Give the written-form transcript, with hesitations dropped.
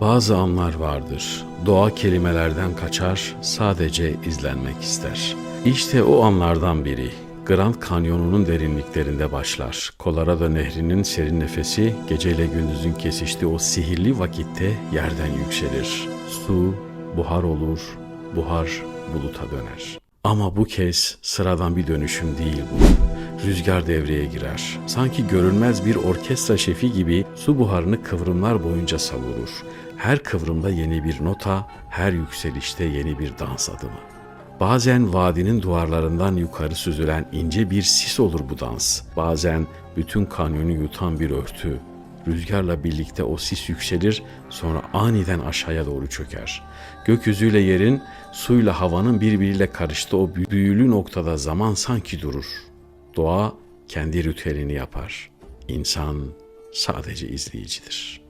Bazı anlar vardır. Doğa kelimelerden kaçar, sadece izlenmek ister. İşte o anlardan biri. Grand Canyonu'nun derinliklerinde başlar. Colorado Nehri'nin serin nefesi geceyle gündüzün kesiştiği o sihirli vakitte yerden yükselir. Su buhar olur, buhar buluta döner. Ama bu kez sıradan bir dönüşüm değil bu. Rüzgar devreye girer. Sanki görünmez bir orkestra şefi gibi su buharını kıvrımlar boyunca savurur. Her kıvrımda yeni bir nota, her yükselişte yeni bir dans adımı. Bazen vadinin duvarlarından yukarı süzülen ince bir sis olur bu dans. Bazen bütün kanyonu yutan bir örtü. Rüzgarla birlikte o sis yükselir, sonra aniden aşağıya doğru çöker. Gökyüzüyle yerin, suyla havanın birbiriyle karıştığı o büyülü noktada zaman sanki durur. Doğa kendi ritüelini yapar. İnsan sadece izleyicidir.